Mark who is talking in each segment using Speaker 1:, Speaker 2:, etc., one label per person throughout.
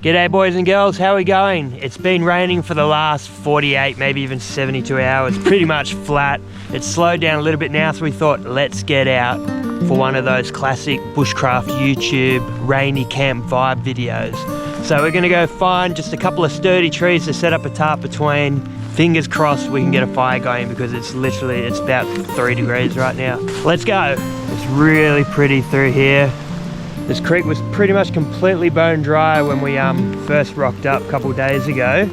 Speaker 1: G'day boys and girls, how are we going? It's been raining for the last 48, maybe even 72 hours, pretty much flat. It's slowed down a little bit now, so we thought let's get out for one of those classic bushcraft YouTube rainy camp vibe videos. So we're gonna go find just a couple of sturdy trees to set up a tarp between. Fingers crossed we can get a fire going because it's about 3 degrees right now. Let's go. It's really pretty through here. This creek was pretty much completely bone dry when we first rocked up a couple of days ago,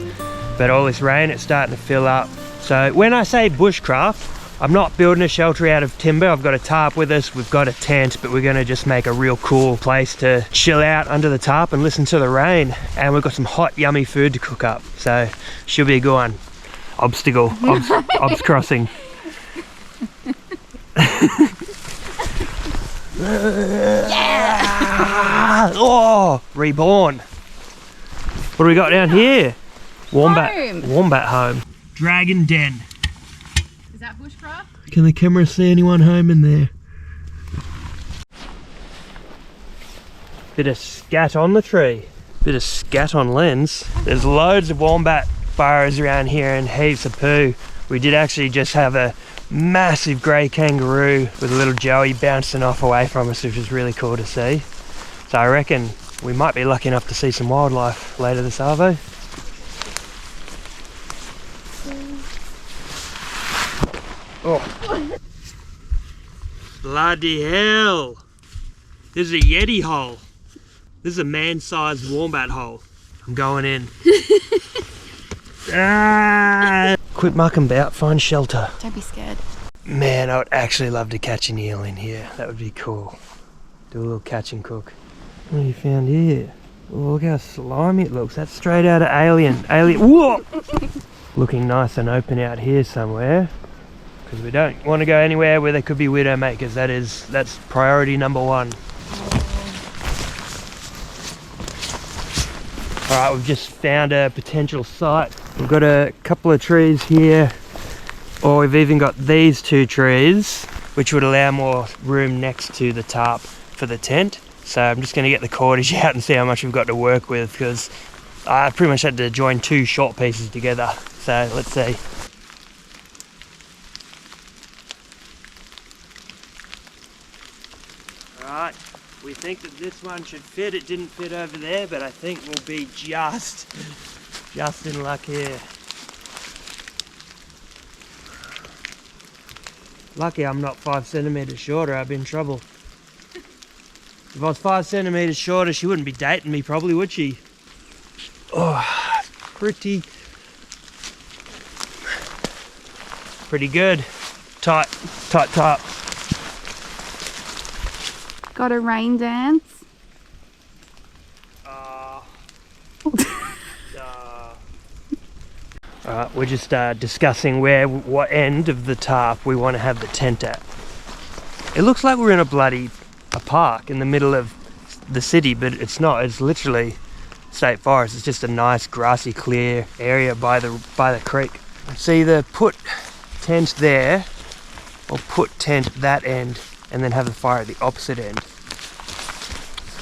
Speaker 1: but all this rain, it's starting to fill up. So when I say bushcraft, I'm not building a shelter out of timber. I've got a tarp with us, we've got a tent, but we're gonna just make a real cool place to chill out under the tarp and listen to the rain. And we've got some hot, yummy food to cook up. So should be a good one. Obs crossing. Yeah! Oh, reborn. What do we got down here? Wombat home. Dragon den.
Speaker 2: Is that bushcraft?
Speaker 1: Can the camera see anyone home in there? Bit of scat on the tree. Bit of scat on lens. There's loads of wombat burrows around here and heaps of poo. We did actually just have a massive grey kangaroo with a little joey bouncing off away from us, which was really cool to see. So I reckon we might be lucky enough to see some wildlife later this arvo. Oh. Bloody hell. This is a yeti hole. This is a man-sized wombat hole. I'm going in. Ah! Quit mucking about, find shelter.
Speaker 2: Don't be scared.
Speaker 1: Man, I would actually love to catch an eel in here. That would be cool. Do a little catch and cook. What have you found here? Oh, look how slimy it looks. That's straight out of Alien. Whoa! Looking nice and open out here somewhere. Because we don't want to go anywhere where there could be widow makers. That's priority number one. Alright, we've just found a potential site. We've got a couple of trees here, or we've even got these 2 trees, which would allow more room next to the tarp for the tent. So I'm just going to get the cordage out and see how much we've got to work with, because I pretty much had to join 2 short pieces together. So let's see. Alright. We think that this one should fit. It didn't fit over there, but I think we'll be just in luck here. Lucky I'm not 5 centimeters shorter, I'd be in trouble. If I was 5 centimeters shorter, she wouldn't be dating me probably, would she? Oh, pretty good. Tight.
Speaker 2: Got a rain dance?
Speaker 1: Alright, we're just discussing what end of the tarp we want to have the tent at. It looks like we're in a park in the middle of the city, but it's not. It's literally state forest. It's just a nice grassy clear area by the creek. It's either put tent there or put tent that end and then have the fire at the opposite end.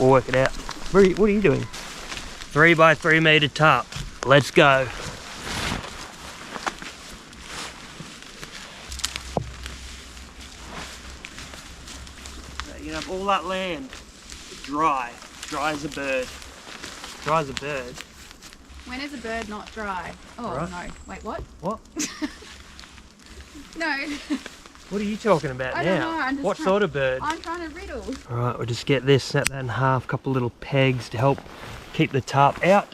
Speaker 1: We'll work it out. What are you doing? 3 by 3 meter tarp. Let's go. You can have all that land dry as a bird. Dry as a bird.
Speaker 2: When is a bird not dry? Oh, right. No. Wait, what?
Speaker 1: What?
Speaker 2: No.
Speaker 1: What are you talking about now?
Speaker 2: I don't know. I'm just
Speaker 1: what sort of bird?
Speaker 2: I'm trying to riddle.
Speaker 1: Alright, we'll just get this, snap that in half, couple little pegs to help keep the tarp out.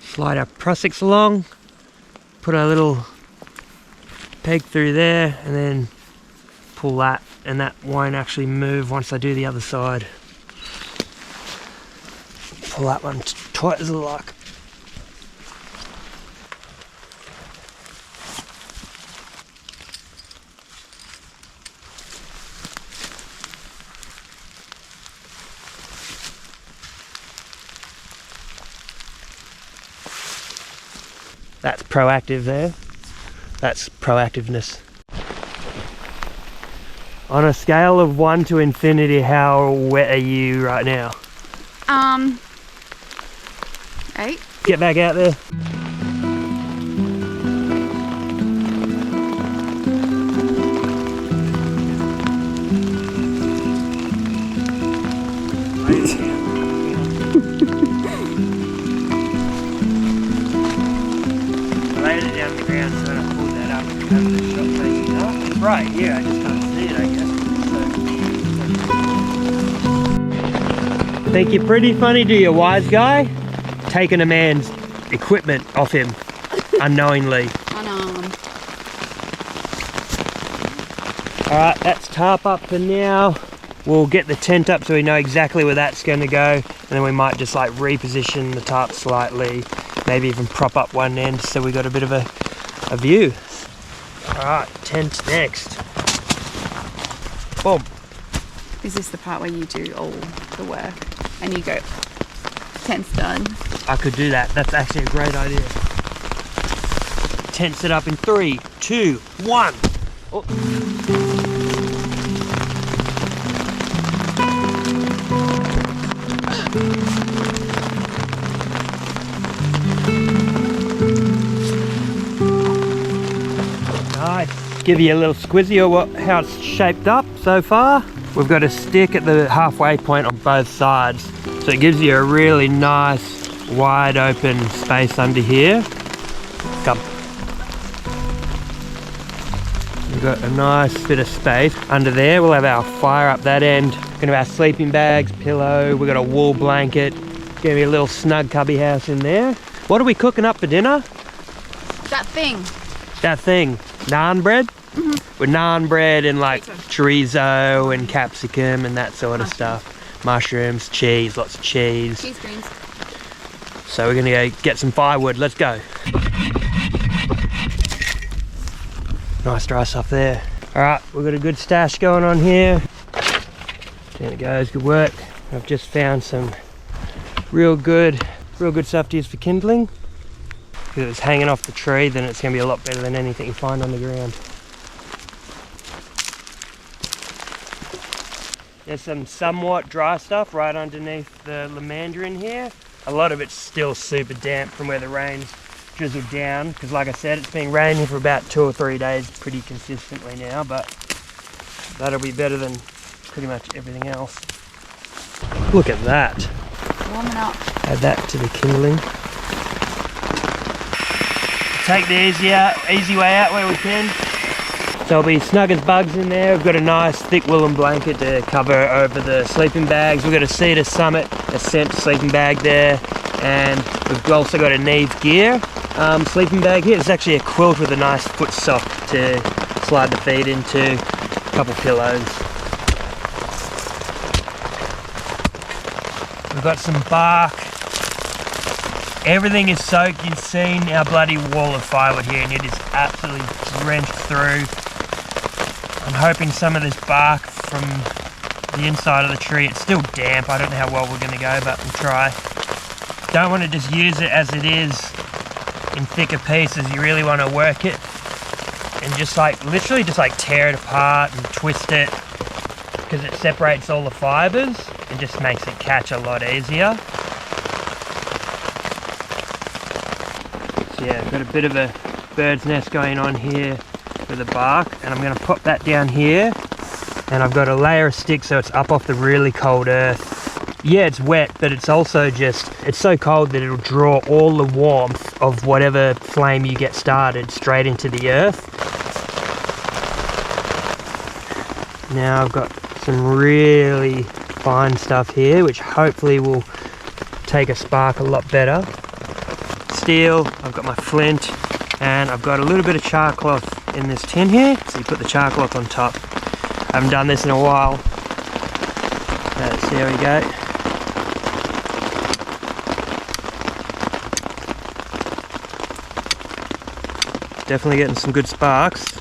Speaker 1: Slide our prussics along, put our little peg through there, and then pull that, and that won't actually move once I do the other side. Pull that one tight as a lock. That's proactive there. That's proactiveness. On a scale of 1 to infinity, how wet are you right now?
Speaker 2: 8.
Speaker 1: Get back out there. I laid it down on the ground so when I pulled that up, it has the shot facing up. It's right here, I just can't see it, I guess. Think you're pretty funny, do you, wise guy? Taking a man's equipment off him unknowingly.
Speaker 2: Unarmed.
Speaker 1: Alright, that's tarp up for now. We'll get the tent up so we know exactly where that's going to go, and then we might just like reposition the tarp slightly, maybe even prop up one end so we got a bit of a view. Alright, tent next. Boom.
Speaker 2: Is this the part where you do all the work and you go, tent's done?
Speaker 1: I could do that. That's actually a great idea. Tent set up in 3, 2, 1. Oh. Nice. Give you a little squizzy of how it's shaped up so far. We've got a stick at the halfway point on both sides, so it gives you a really nice wide open space under here. Come. We've got a nice bit of space under there. We'll have our fire up that end. Gonna have our sleeping bags, pillow. We've got a wool blanket. Gonna be a little snug cubby house in there. What are we cooking up for dinner?
Speaker 2: That thing.
Speaker 1: That thing. Naan bread? With naan bread and like chorizo and capsicum and that sort of stuff. Mushrooms, cheese, lots of cheese.
Speaker 2: Cheese greens.
Speaker 1: So we're gonna go get some firewood. Let's go. Nice dry stuff there. All right, we've got a good stash going on here. There it goes, good work. I've just found some real good stuff to use for kindling. If it's hanging off the tree, then it's gonna be a lot better than anything you find on the ground. There's some somewhat dry stuff right underneath the mandarin here. A lot of it's still super damp from where the rain's drizzled down, because like I said, it's been raining for about 2 or 3 days pretty consistently now, but that'll be better than pretty much everything else. Look at that.
Speaker 2: Warming up.
Speaker 1: Add that to the kindling. Take the easy way out where we can. So it'll be snug as bugs in there. We've got a nice thick woolen blanket to cover over the sleeping bags. We've got a Cedar Summit, a scent sleeping bag there, and we've also got a Neve Gear sleeping bag here. It's actually a quilt with a nice foot sock to slide the feet into, a couple pillows. We've got some bark. Everything is soaked. You've seen our bloody wall of firewood here, and it is absolutely drenched through. I'm hoping some of this bark from the inside of the tree, it's still damp. I don't know how well we're going to go, but we'll try. Don't want to just use it as it is in thicker pieces. You really want to work it and just like literally just like tear it apart and twist it, because it separates all the fibers and just makes it catch a lot easier. So yeah, I've got a bit of a bird's nest going on here for the bark, and I'm going to pop that down here, and I've got a layer of sticks so it's up off the really cold earth. Yeah, it's wet, but it's also just, it's so cold that it'll draw all the warmth of whatever flame you get started straight into the earth. Now I've got some really fine stuff here, which hopefully will take a spark a lot better. Steel, I've got my flint, and I've got a little bit of char cloth in this tin here, so you put the char cloth on top. I haven't done this in a while. So there we go. Definitely getting some good sparks.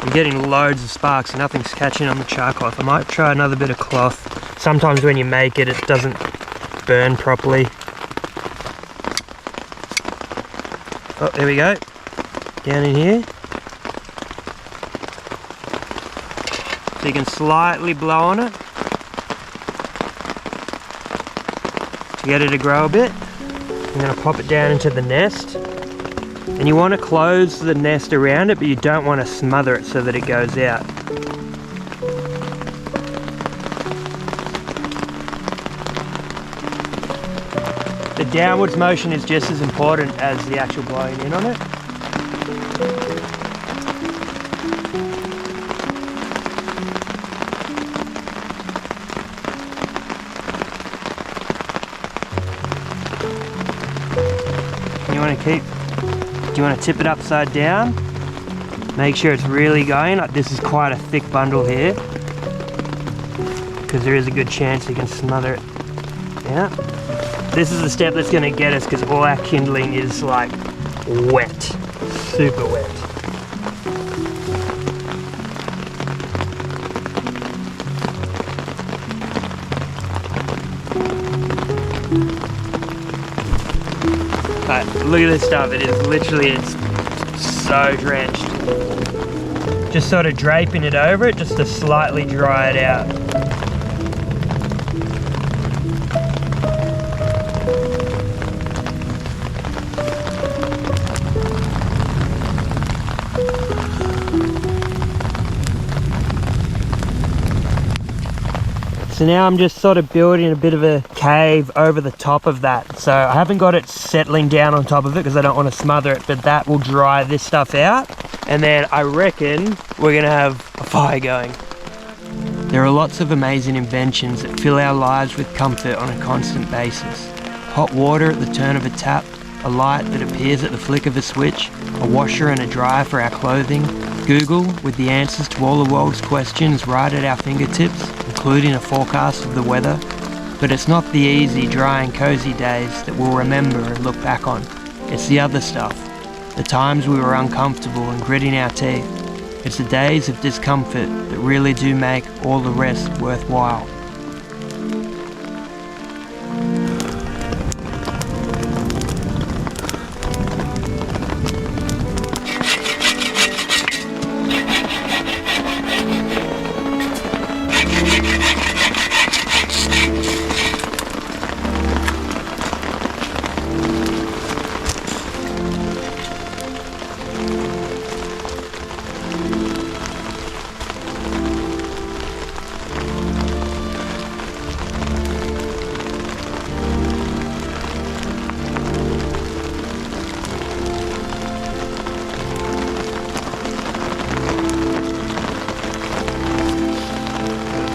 Speaker 1: I'm getting loads of sparks, nothing's catching on the char cloth. I might try another bit of cloth. Sometimes when you make it, it doesn't burn properly. Oh, there we go. Down in here. So you can slightly blow on it. to get it to grow a bit. I'm going to pop it down into the nest. And you want to close the nest around it, but you don't want to smother it so that it goes out. The downwards motion is just as important as the actual blowing in on it. Do you want to tip it upside down? Make sure it's really going. Like, this is quite a thick bundle here, because there is a good chance you can smother it. Yeah. This is the step that's going to get us, because all our kindling is like wet, super wet. But look at this stuff, it is literally, it's so drenched. Just sort of draping it over it just to slightly dry it out. So now I'm just sort of building a bit of a cave over the top of that. So I haven't got it settling down on top of it because I don't want to smother it, but that will dry this stuff out. And then I reckon we're gonna have a fire going. There are lots of amazing inventions that fill our lives with comfort on a constant basis. Hot water at the turn of a tap, a light that appears at the flick of a switch, a washer and a dryer for our clothing, Google with the answers to all the world's questions right at our fingertips, including a forecast of the weather. But it's not the easy, dry and cozy days that we'll remember and look back on. It's the other stuff. The times we were uncomfortable and gritting our teeth. It's the days of discomfort that really do make all the rest worthwhile.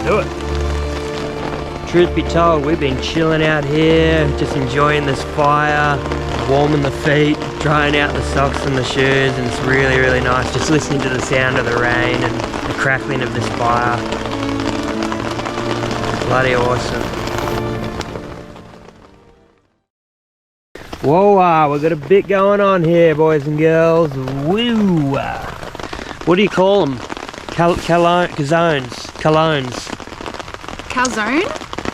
Speaker 1: Do it. Truth be told, we've been chilling out here, just enjoying this fire, warming the feet, drying out the socks and the shoes, and it's really, really nice just listening to the sound of the rain and the crackling of this fire. Bloody awesome. Whoa, we've got a bit going on here, boys and girls. Woo! What do you call them? Calzones.
Speaker 2: Calzone?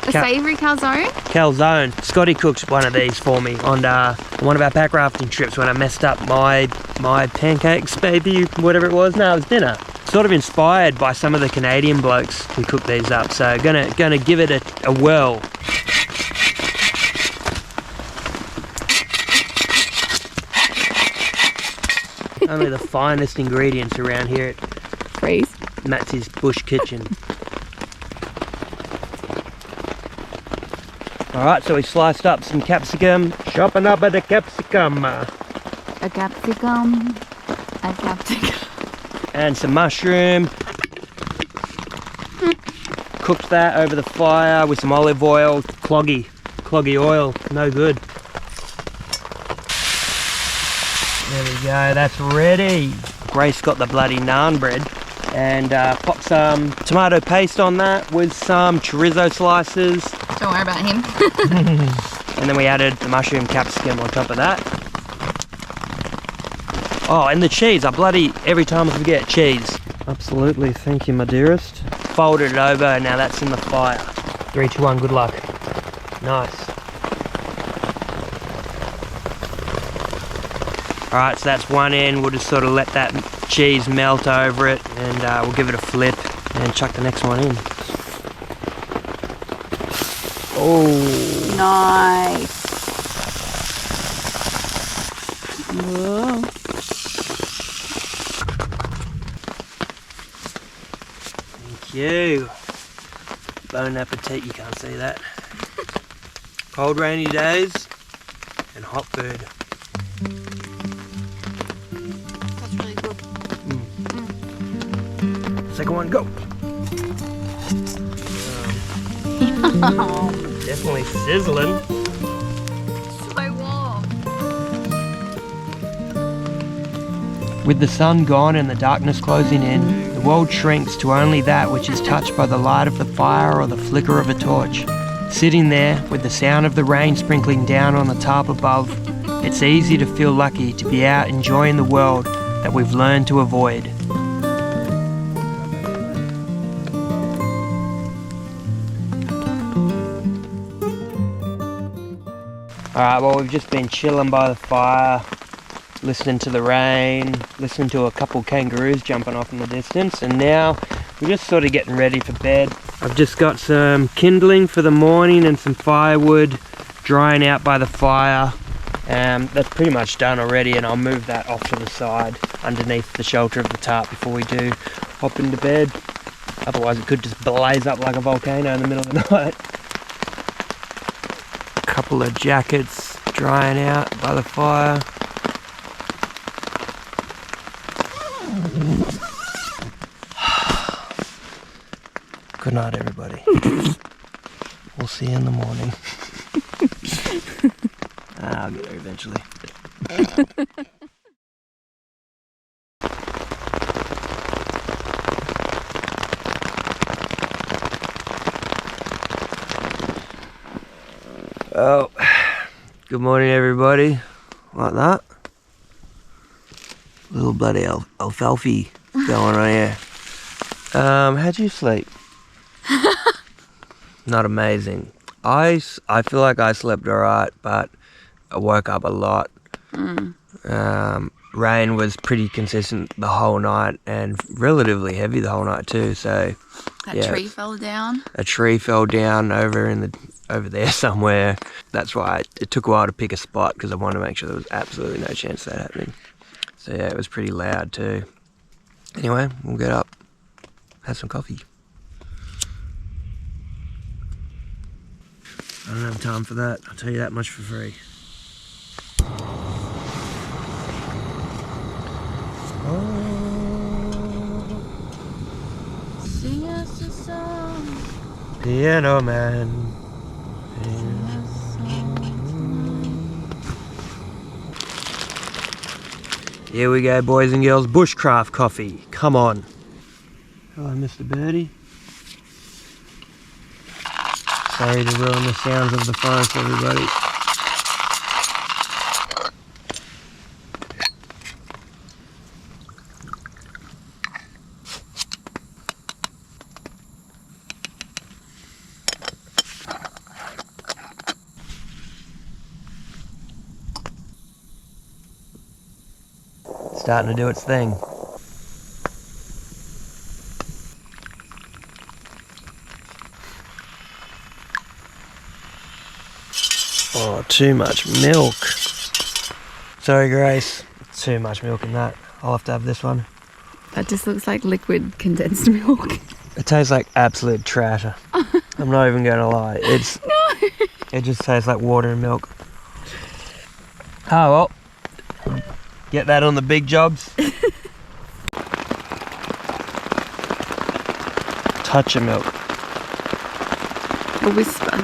Speaker 2: A savoury calzone?
Speaker 1: Calzone. Scotty cooked one of these for me on one of our pack rafting trips when I messed up my pancakes, maybe, whatever it was. No, it was dinner. Sort of inspired by some of the Canadian blokes who cooked these up, so gonna give it a whirl. Only the finest ingredients around here at
Speaker 2: Freeze.
Speaker 1: Matsy's Bush Kitchen. Alright, so we sliced up some capsicum, chopping up the capsicum.
Speaker 2: A capsicum. A capsicum.
Speaker 1: And some mushroom. Cooked that over the fire with some olive oil. Cloggy oil, no good. There we go, that's ready. Grace got the bloody naan bread. And pop some tomato paste on that with some chorizo slices.
Speaker 2: Don't worry about him.
Speaker 1: And then we added the mushroom capsicum on top of that. Oh, and the cheese. Every time I forget cheese. Absolutely, thank you, my dearest. Folded it over, now that's in the fire. 3, 2, 1, good luck. Nice. Alright, so that's one end. We'll just sort of let that cheese melt over it, and we'll give it a flip and chuck the next one in. Oh,
Speaker 2: Nice. Whoa.
Speaker 1: Thank you. Bon appetit, you can't see that. Cold rainy days and hot food.
Speaker 2: That's really good.
Speaker 1: Second one, go. Definitely sizzling.
Speaker 2: So warm.
Speaker 1: With the sun gone and the darkness closing in, the world shrinks to only that which is touched by the light of the fire or the flicker of a torch. Sitting there, with the sound of the rain sprinkling down on the tarp above, it's easy to feel lucky to be out enjoying the world that we've learned to avoid. Alright, well, we've just been chilling by the fire, listening to the rain, listening to a couple kangaroos jumping off in the distance, and now we're just sort of getting ready for bed. I've just got some kindling for the morning and some firewood drying out by the fire. That's pretty much done already, and I'll move that off to the side underneath the shelter of the tarp before we do hop into bed. Otherwise it could just blaze up like a volcano in the middle of the night. Couple of jackets drying out by the fire. Good night, everybody. We'll see you in the morning. I'll get there eventually. Oh, good morning, everybody. Like that. Little bloody alfalfa going on here. How'd you sleep? Not amazing. I feel like I slept alright, but I woke up a lot. Rain was pretty consistent the whole night and relatively heavy the whole night too. So
Speaker 2: That tree fell down.
Speaker 1: a tree fell down over there somewhere. That's why it took a while to pick a spot, because I wanted to make sure there was absolutely no chance of that happening. So yeah, it was pretty loud too. Anyway, we'll get up, have some coffee. I don't have time for that, I'll tell you that much for free.
Speaker 2: Sing us a song.
Speaker 1: Piano man. Here we go, boys and girls. Bushcraft coffee. Come on. Hello, Mr. Birdie. Sorry to ruin the sounds of the forest, everybody. Starting to do its thing. Oh, too much milk. Sorry, Grace. Too much milk in that. I'll have to have this one.
Speaker 2: That just looks like liquid condensed milk.
Speaker 1: It tastes like absolute trash. I'm not even going to lie.
Speaker 2: No.
Speaker 1: It just tastes like water and milk. Oh, well. Get that on the big jobs. Touch of milk.
Speaker 2: A whisper.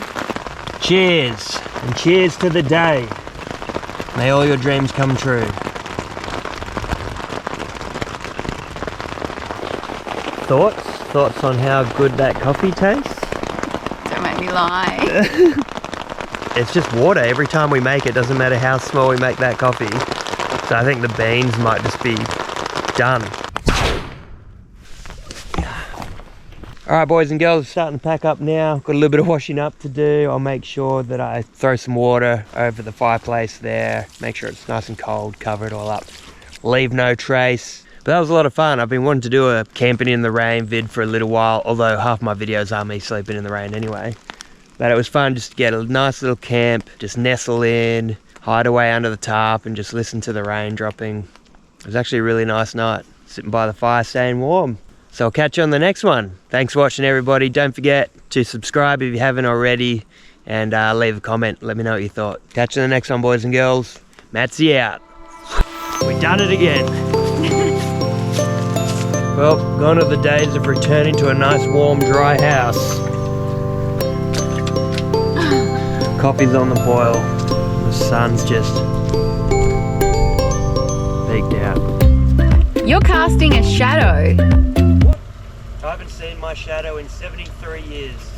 Speaker 1: Cheers. And cheers to the day. May all your dreams come true. Thoughts? Thoughts on how good that coffee tastes?
Speaker 2: Don't make me lie.
Speaker 1: It's just water. Every time we make it, doesn't matter how small we make that coffee. So I think the beans might just be done. Alright, boys and girls, starting to pack up now. Got a little bit of washing up to do. I'll make sure that I throw some water over the fireplace there. Make sure it's nice and cold, cover it all up. Leave no trace. But that was a lot of fun. I've been wanting to do a camping in the rain vid for a little while, although half my videos are me sleeping in the rain anyway. But it was fun just to get a nice little camp, just nestle in, hide away under the tarp and just listen to the rain dropping. It was actually a really nice night, sitting by the fire staying warm. So I'll catch you on the next one. Thanks for watching, everybody. Don't forget to subscribe if you haven't already, and leave a comment. Let me know what you thought. Catch you on the next one, boys and girls. Matsy out. We done it again. Well, gone are the days of returning to a nice warm dry house. Coffee's on the boil. The sun's just peeked out.
Speaker 2: You're casting a shadow.
Speaker 1: I haven't seen my shadow in 73 years.